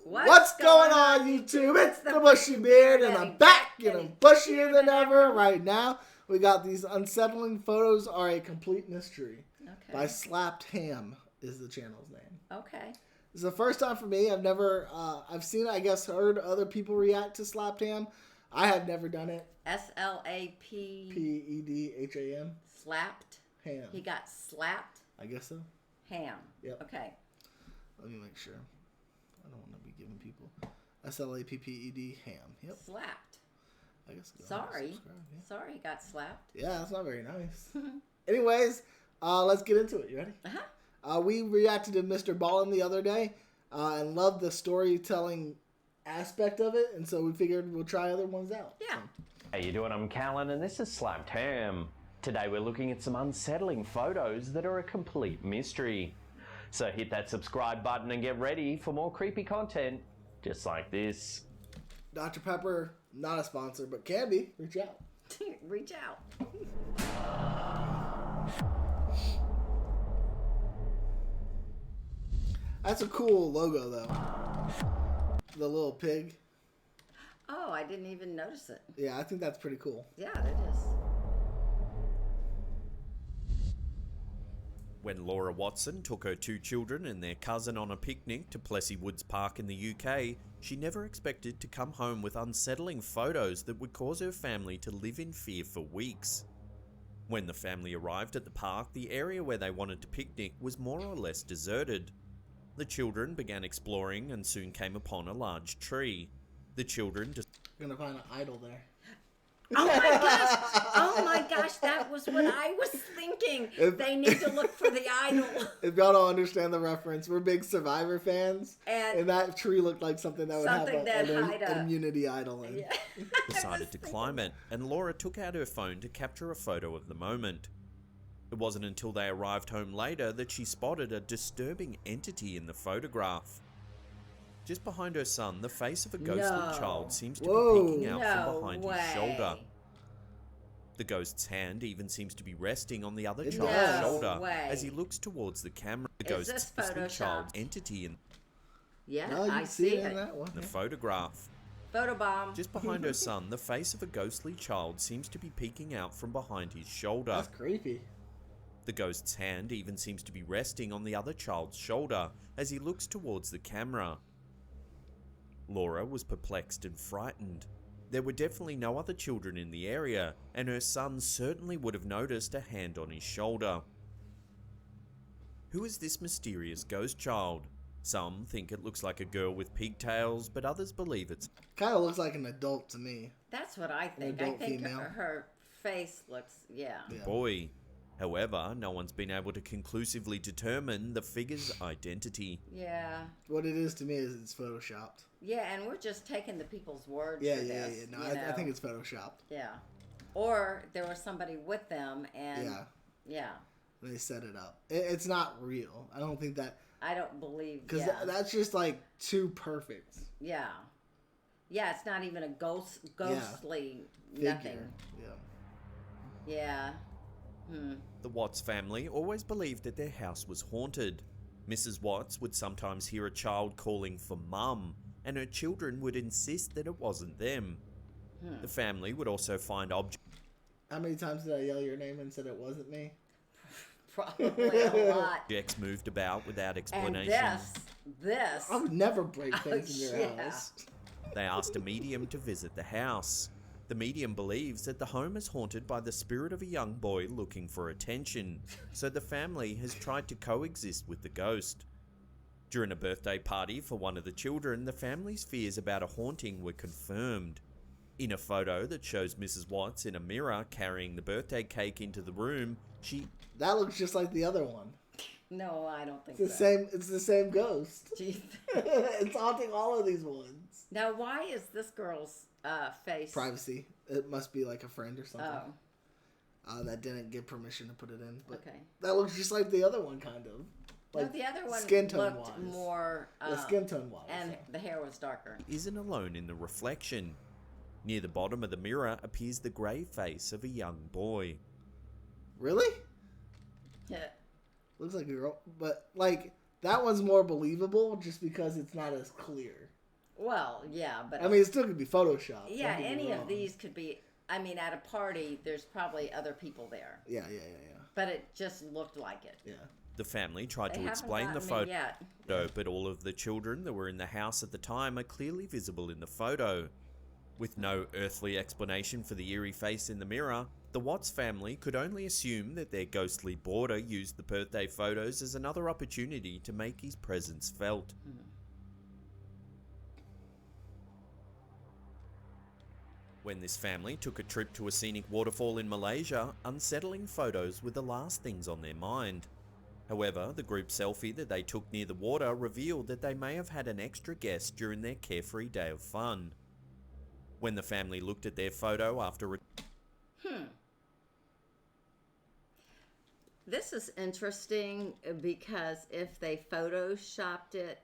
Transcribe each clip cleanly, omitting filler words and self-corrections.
What's going on, YouTube? It's the Bushy Beard, and I'm back, and I'm bushier than ever right now. We got these unsettling photos are a complete mystery. Okay. By Slapped Ham is the channel's name. Okay. This is the first time for me. I've never, I've seen, I guess, heard other people react to Slapped Ham. I had never done it. S-L-A-P... P-E-D-H-A-M. Slapped. Ham. He got slapped. I guess so. Ham. Yep. Okay. Let me make sure. I don't want to be giving people S-L-A-P-P-E-D ham. Yep. Slapped. I guess. Sorry. Yeah. Sorry he got slapped. Yeah, that's not very nice. Anyways, let's get into it. You ready? Uh-huh. We reacted to Mr. Ballen the other day and loved the storytelling aspect of it, and so we figured we'll try other ones out. Yeah. How you doing? I'm Callan, and this is Slapped Ham. Today we're looking at some unsettling photos that are a complete mystery. So hit that subscribe button and get ready for more creepy content just like this. Dr. Pepper, not a sponsor, but can be. Reach out. Reach out. That's a cool logo, though. The little pig. Oh, I didn't even notice it. Yeah, I think that's pretty cool. Yeah, it is. When Laura Watson took her two children and their cousin on a picnic to Plessy Woods Park in the UK, she never expected to come home with unsettling photos that would cause her family to live in fear for weeks. When the family arrived at the park, the area where they wanted to picnic was more or less deserted. The children began exploring and soon came upon a large tree. The children just... You're gonna find an idol there. Oh my gosh! Oh my gosh! That was what I was thinking. They need to look for the idol. If y'all don't understand the reference, we're big Survivor fans, and that tree looked like something that would have an immunity idol in. Yeah. decided to climb it, and Laura took out her phone to capture a photo of the moment. It wasn't until they arrived home later that she spotted a disturbing entity in the photograph. Just behind her son, the face of a ghostly child seems to be peeking out from behind his shoulder. The ghost's hand even seems to be resting on the other child's shoulder as he looks towards the camera. The ghost's ghostly child entity in I see it. In that one. The photograph. Photobomb. Just behind her son, the face of a ghostly child seems to be peeking out from behind his shoulder. That's creepy. The ghost's hand even seems to be resting on the other child's shoulder as he looks towards the camera. Laura was perplexed and frightened. There were definitely no other children in the area, and her son certainly would have noticed a hand on his shoulder. Who is this mysterious ghost child? Some think it looks like a girl with pigtails, but others believe it's... Kind of looks like an adult to me. That's what I think. An I adult think female. her face looks, yeah. boy. However, no one's been able to conclusively determine the figure's identity. Yeah. What it is to me is it's photoshopped. Yeah, and we're just taking the people's word for Yeah. this. No, I think it's photoshopped. Yeah. Or there was somebody with them and... Yeah. They set it up. It's not real. I don't think that... I don't believe... Because that's just like too perfect. Yeah. Yeah, it's not even a ghostly nothing. Yeah. The Watts family always believed that their house was haunted. Mrs. Watts would sometimes hear a child calling for Mum, and her children would insist that it wasn't them. The family would also find objects. How many times did I yell your name and said it wasn't me? Probably a lot. Objects moved about without explanation. And this. I would never break things in your house. They asked a medium to visit the house. The medium believes that the home is haunted by the spirit of a young boy looking for attention, so the family has tried to coexist with the ghost. During a birthday party for one of the children, the family's fears about a haunting were confirmed. In a photo that shows Mrs. Watts in a mirror carrying the birthday cake into the room, That looks just like the other one. No, I don't think it's so. It's the same ghost. Jeez. It's haunting all of these ones. Now, why is this girl's face... Privacy. It must be like a friend or something. That didn't give permission to put it in. But that looks just like the other one, kind of. Like no, the other one skin tone looked wise. more... the skin tone wise. And the hair was darker. Isn't alone in the reflection. Near the bottom of the mirror appears the grey face of a young boy. Really? Yeah. Looks like a girl. But, like, That one's more believable just because it's not as clear. Well, yeah, but I mean, it still could be photoshopped. yeah, don't get me any of wrong. these could be. I mean, at a party, there's probably other people there, Yeah. but it just looked like it. Yeah. The family tried They to haven't explain the gotten me yet. photo, but all of the children that were in the house at the time are clearly visible in the photo. With no earthly explanation for the eerie face in the mirror, the Watts family could only assume that their ghostly boarder used the birthday photos as another opportunity to make his presence felt. When this family took a trip to a scenic waterfall in Malaysia, unsettling photos were the last things on their mind. However, the group selfie that they took near the water revealed that they may have had an extra guest during their carefree day of fun. When the family looked at their photo after This is interesting because if they photoshopped it,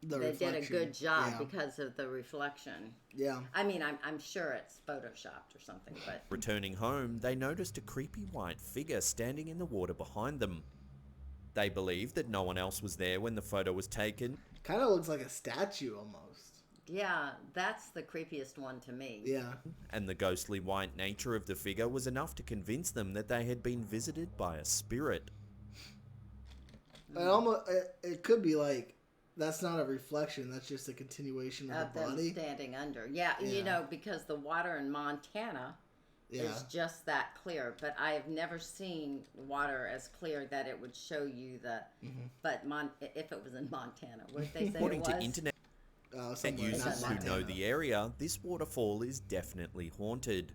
The they did a reflection, good job yeah. because of the reflection. Yeah. I mean, I'm sure it's photoshopped or something, but returning home, they noticed a creepy white figure standing in the water behind them. They believed that no one else was there when the photo was taken. Kind of looks like a statue almost. yeah, that's the creepiest one to me. Yeah. And the ghostly white nature of the figure was enough to convince them that they had been visited by a spirit. It could be like, that's not a reflection, that's just a continuation of the Them body. standing under. Yeah, you Yeah. know, because the water in Montana Yeah. is just that clear. But I have never seen water as clear that it would show you the. Mm-hmm. But if it was in Montana, would they say According it to was? internet Somewhere in users who Montana. know the area, this waterfall is definitely haunted.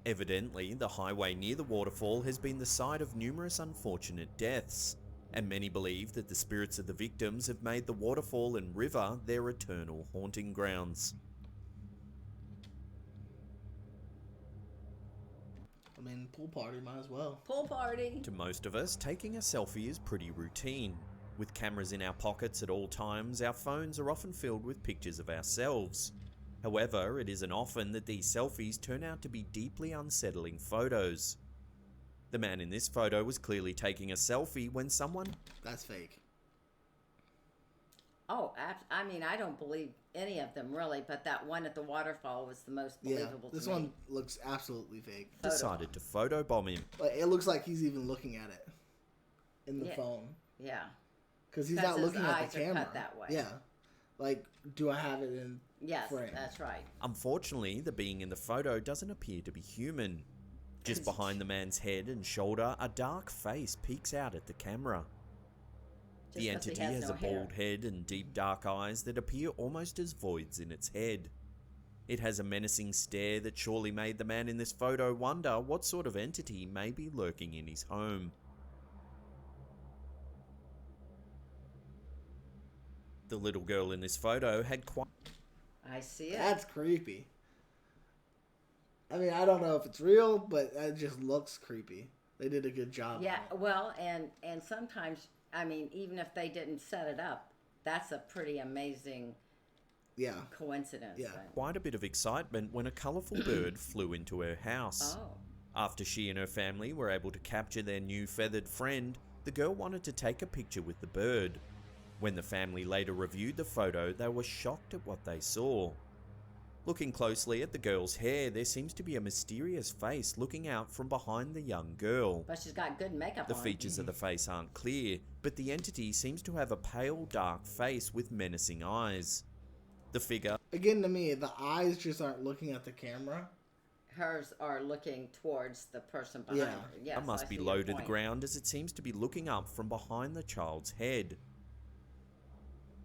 Evidently, the highway near the waterfall has been the site of numerous unfortunate deaths, and many believe that the spirits of the victims have made the waterfall and river their eternal haunting grounds. I mean, pool party, might as well. Pool party. To most of us, taking a selfie is pretty routine. With cameras in our pockets at all times, our phones are often filled with pictures of ourselves. However, it isn't often that these selfies turn out to be deeply unsettling photos. The man in this photo was clearly taking a selfie when someone That's fake. Oh, I mean, I don't believe any of them really, but that one at the waterfall was the most Yeah. believable This to me. one looks absolutely fake. decided to photobomb him. Like, it looks like he's even looking at it in the Yeah. phone. Yeah. Because he's 'Cause not his looking at eyes the are camera. cut that way. Yeah. Like, do I have it in Yes, frame? that's right. Unfortunately, the being in the photo doesn't appear to be human. Just behind the man's head and shoulder, a dark face peeks out at the camera. Just The 'cause he entity has no a hair. bald head and deep dark eyes that appear almost as voids in its head. It has a menacing stare that surely made the man in this photo wonder what sort of entity may be lurking in his home. The little girl in this photo had quite I see it. That's creepy. I mean, I don't know if it's real, but it just looks creepy. They did a good job. Yeah, on it. well, and sometimes, I mean, even if they didn't set it up, that's a pretty amazing Yeah. coincidence. Yeah. quite a bit of excitement when a colourful bird flew into her house. Oh, After she and her family were able to capture their new feathered friend, the girl wanted to take a picture with the bird. When the family later reviewed the photo, they were shocked at what they saw. Looking closely at the girl's hair, there seems to be a mysterious face looking out from behind the young girl. but she's got good makeup The on. features of the face aren't clear, but the entity seems to have a pale, dark face with menacing eyes. The figure Again, to me, the eyes just aren't looking at the camera. Hers are looking towards the person behind Yeah. her. Yes, must I be see low your to the point. ground as it seems to be looking up from behind the child's head.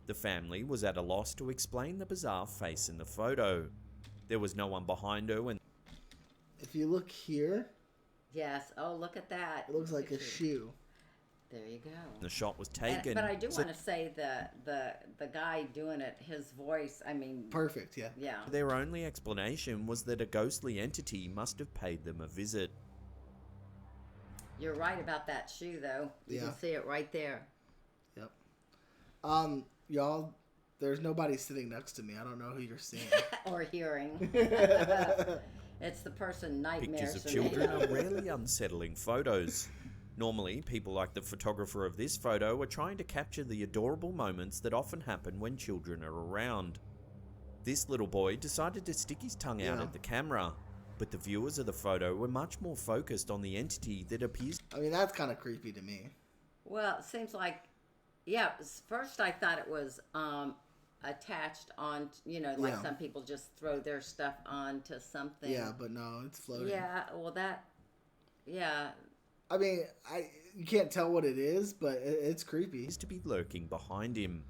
The family was at a loss to explain the bizarre face in the photo. There was no one behind her when If you look here, Yes. Oh, look at that. it looks like a Picture. shoe. There you go. the shot was And- taken. but I do so want to say the guy doing it, his voice. I mean, Perfect, yeah. yeah. their only explanation was that a ghostly entity must have paid them a visit. You're right about that shoe, though. You Yeah. can see it right there. Yep. Y'all, there's nobody sitting next to me. I don't know who you're seeing. Or hearing. It's the person nightmares Pictures of for me. children are rarely unsettling photos. Normally, people like the photographer of this photo are trying to capture the adorable moments that often happen when children are around. This little boy decided to stick his tongue out at the camera, but the viewers of the photo were much more focused on the entity that appears. I mean, that's kind of creepy to me. Well, it seems like, yeah, first I thought it was attached on, you know, like some people just throw their stuff onto something. Yeah, but no, it's floating. Yeah, well I mean, you can't tell what it is, but it's creepy. To be lurking behind him.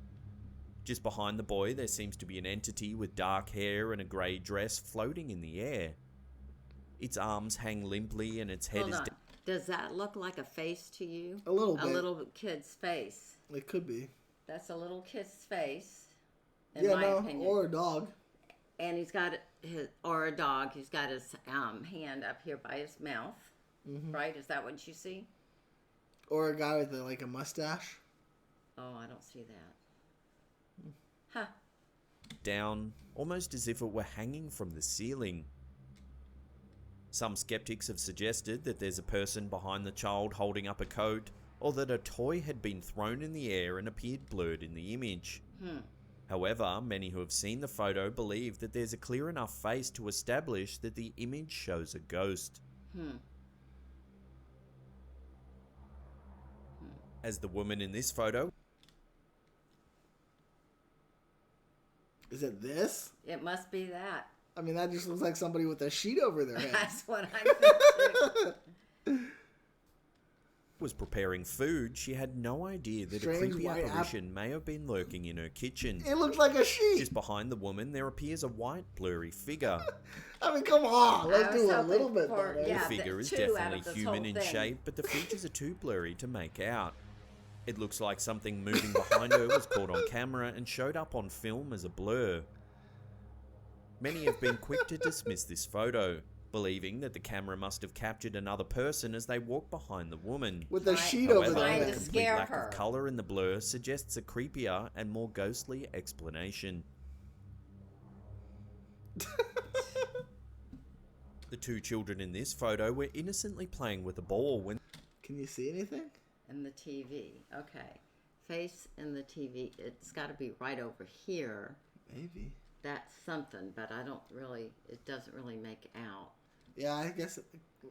Just behind the boy, there seems to be an entity with dark hair and a grey dress floating in the air. Its arms hang limply and its head Hold is... on. Does that look like a face to you? A little bit. A little kid's face. It could be. That's a little kid's face, in my opinion. Or a dog. And he's got or a dog. He's got his hand up here by his mouth. Mm-hmm. Right? Is that what you see? Or a guy with like a mustache. Oh, I don't see that. Huh. Down, almost as if it were hanging from the ceiling. Some skeptics have suggested that there's a person behind the child holding up a coat, or that a toy had been thrown in the air and appeared blurred in the image. However, many who have seen the photo believe that there's a clear enough face to establish that the image shows a ghost. As the woman in this photo... Is it this? It must be that. I mean, that just looks like somebody with a sheet over their head. That's what I think too. was preparing food, she had no idea that Strange a creepy white apparition may have been lurking in her kitchen. It looks like a sheet. Just behind the woman, there appears a white, blurry figure. I mean, come on. Let's do a little bit better. The figure is definitely human in shape, but the features are too blurry to make out. It looks like something moving behind her was caught on camera and showed up on film as a blur. Many have been quick to dismiss this photo, believing that the camera must have captured another person as they walked behind the woman. With a sheet However, over their trying head. to the complete scare lack her. of colour in the blur suggests a creepier and more ghostly explanation. The two children in this photo were innocently playing with a ball when... Can you see anything? In the TV. Okay. Face in the TV. It's got to be right over here. Maybe. That's something, but it doesn't really make out. Yeah, I guess it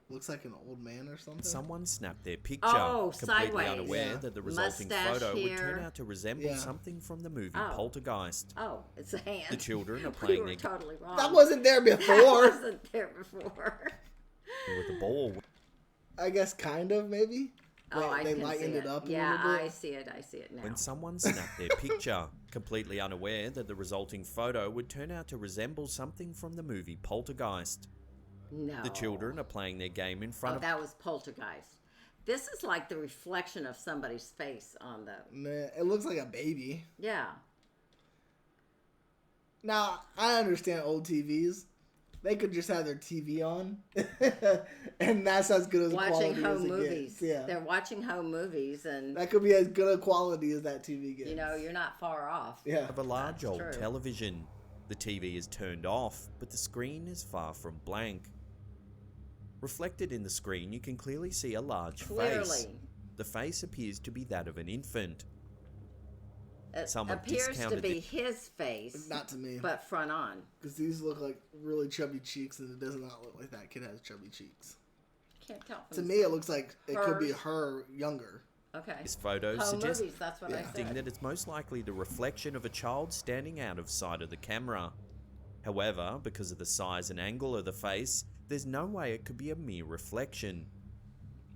looks like an old man or something. someone snapped their picture, Oh, completely sideways. unaware Yeah. that the resulting Mustache photo would here. turn out to resemble Yeah. something from the movie Oh. Poltergeist. Oh, it's a hand. The children are We playing were their totally wrong. That wasn't there That before. wasn't there before. with a ball. I guess kind of, maybe. Oh, I they can lightened see it up a Yeah, little bit. I see it now. When someone snapped their picture, completely unaware that the resulting photo would turn out to resemble something from the movie Poltergeist. No. The children are playing their game in front Oh, of... that was Poltergeist. This is like the reflection of somebody's face on the... Nah, it looks like a baby. Yeah. Now, I understand old TVs. They could just have their TV on. And that's as good as Watching quality as home it movies. gets. Yeah. They're watching home movies, and That could be as good a quality as that TV gets. you know, you're not far off. Yeah. of a large That's old true. television. The TV is turned off, but the screen is far from blank. Reflected in the screen, you can clearly see a large face. Clearly. The face appears to be that of an infant. It Some have appears to discounted be it. his face, Not to me. but front on. Because these look like really chubby cheeks, and it does not look like that kid has chubby cheeks. Can't tell. To From me, it looks like it could be Hers. her younger. Okay. This photo Home suggests movies, that's what I said. that it's most likely the reflection of a child standing out of sight of the camera. However, because of the size and angle of the face, there's no way it could be a mere reflection.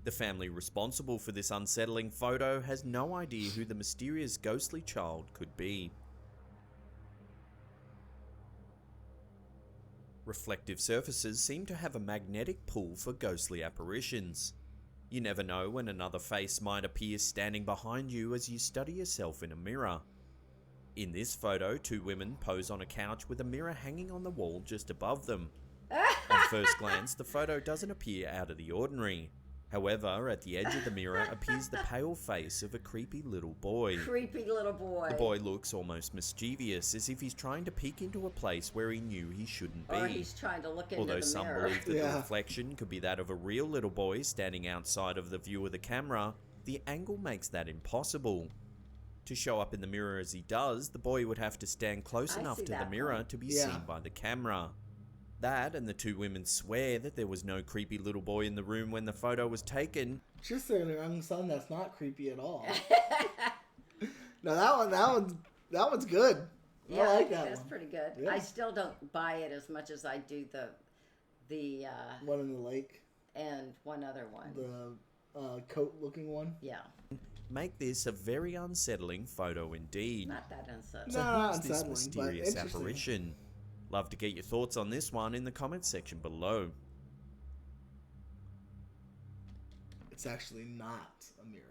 The family responsible for this unsettling photo has no idea who the mysterious ghostly child could be. Reflective surfaces seem to have a magnetic pull for ghostly apparitions. You never know when another face might appear standing behind you as you study yourself in a mirror. In this photo, two women pose on a couch with a mirror hanging on the wall just above them. On first glance, the photo doesn't appear out of the ordinary. However, at the edge of the mirror appears the pale face of a creepy little boy. Creepy little boy. The boy looks almost mischievous, as if he's trying to peek into a place where he knew he shouldn't be. Or he's trying to look into Although the some mirror. believe that Yeah. the reflection could be that of a real little boy standing outside of the view of the camera, the angle makes that impossible. To show up in the mirror as he does, the boy would have to stand close I enough see to the that mirror point. to be Yeah. seen by the camera. That, and the two women swear that there was no creepy little boy in the room when the photo was taken. Just their young son. That's not creepy at all. No, that one's good. Yeah, I like think that that's one. pretty good. Yeah. I still don't buy it as much as I do the One in the lake, and one other one. the coat-looking one. Yeah, Make this a very unsettling photo indeed. not that unsettling. No, So not who's this unsettling, but mysterious interesting. apparition? Love to get your thoughts on this one in the comments section below. It's actually not a mirror.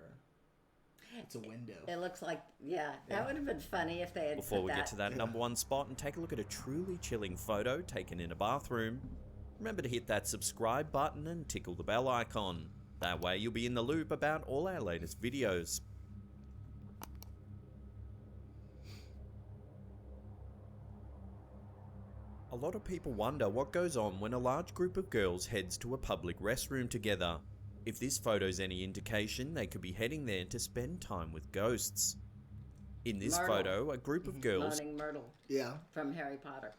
It's a window. It looks like, yeah, that Yeah. would have been funny if they had Before put we that. get to that Yeah. number one spot and take a look at a truly chilling photo taken in a bathroom, remember to hit that subscribe button and tickle the bell icon. That way you'll be in the loop about all our latest videos. A lot of people wonder what goes on when a large group of girls heads to a public restroom together. If this photo's any indication, they could be heading there to spend time with ghosts. In this Myrtle. photo, a group of girls Moaning Myrtle Yeah, from Harry Potter.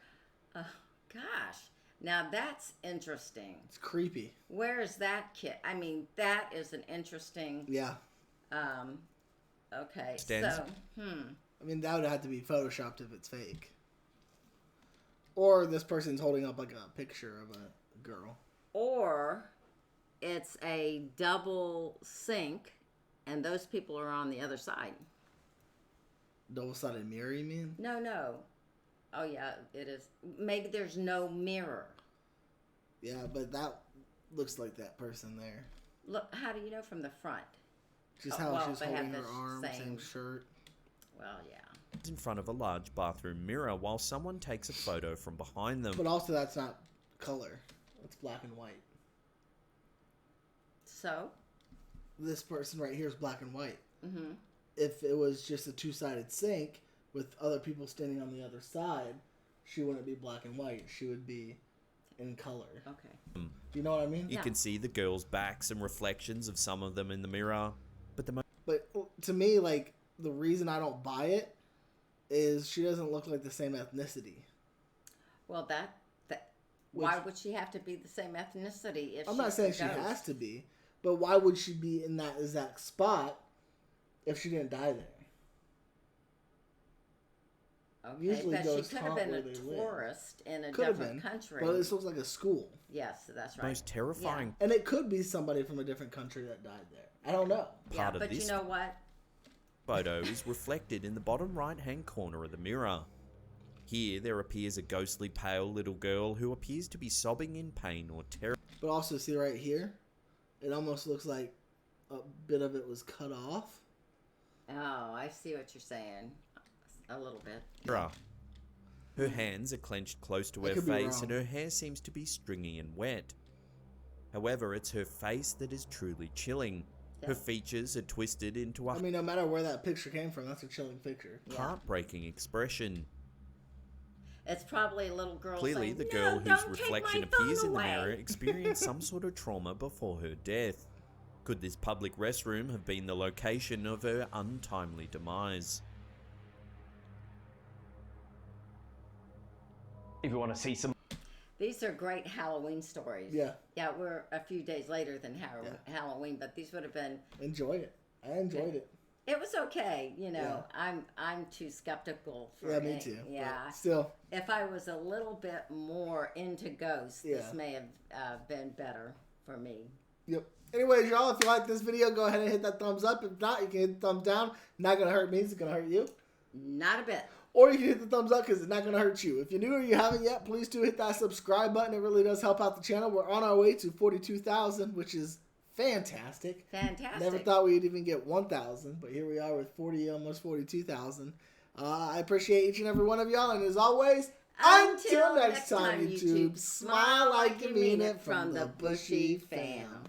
Oh, gosh. Now that's interesting. it's creepy. Where is that kid? I mean, that is an interesting. Yeah, Okay, Stands- so I mean that would have to be photoshopped if it's fake. Or this person's holding up like a picture of a girl. or it's a double sink, and those people are on the other side. Double-sided mirror, you mean? No. Oh yeah, it is. Maybe there's no mirror. Yeah, but that looks like that person there. Look, how do you know from the front? Just Oh, how well, she's they have holding her the arm, same same- shirt. Well, yeah. in front of a large bathroom mirror while someone takes a photo from behind them. But also that's not color. It's black and white. So, This person right here is black and white. mm-hmm. If it was just a two-sided sink with other people standing on the other side, she wouldn't be black and white. She would be in color. Okay. Do you know what I mean? You Yeah. can see the girls' backs and reflections of some of them in the mirror, but the But to me, like, the reason I don't buy it is she doesn't look like the same ethnicity. Well, that why would she have to be the same ethnicity if I'm she's not saying a she ghost? has to be, but why would she be in that exact spot if she didn't die there? Okay, Usually but she ghosts could have haunt been a where they live. tourist in a Could have different been, country. but this looks like a school. Yes, that's right. most terrifying And it could be somebody from a different country that died there. I don't know. yeah, part of but this you know what? photo is reflected in the bottom right-hand corner of the mirror. Here, there appears a ghostly pale little girl who appears to be sobbing in pain or terror. But also, see right here, it almost looks like a bit of it was cut off. Oh, I see what you're saying. A little bit. Her hands are clenched close to I her could be face wrong. and her hair seems to be stringy and wet. However, it's her face that is truly chilling. Her Yeah. features are twisted into a I mean, no matter where that picture came from, that's a chilling picture. heartbreaking expression. It's probably a little girl Clearly, saying, the "No, girl whose don't take reflection my appears phone in the away." mirror experienced some sort of trauma before her death. Could this public restroom have been the location of her untimely demise? If you want to see some These are great Halloween stories. Yeah. Yeah, we're a few days later than Halloween, but these would have been. Enjoy it. I enjoyed it. It was okay, you know. I'm too skeptical for Yeah, me any- too. Yeah. But still, If I was a little bit more into ghosts, Yeah. this may have been better for me. yep. Anyways, y'all, if you like this video, go ahead and hit that thumbs up. If not, you can hit the thumbs down. Not gonna hurt me. It's gonna hurt you. Not a bit. Or you can hit the thumbs up because it's not going to hurt you. If you're new or you haven't yet, please do hit that subscribe button. It really does help out the channel. We're on our way to 42,000, which is fantastic. Fantastic. Never thought we'd even get 1,000, but here we are with almost 42,000. I appreciate each and every one of y'all, and as always, until next time, YouTube, smile like you mean it from the Bushy fam.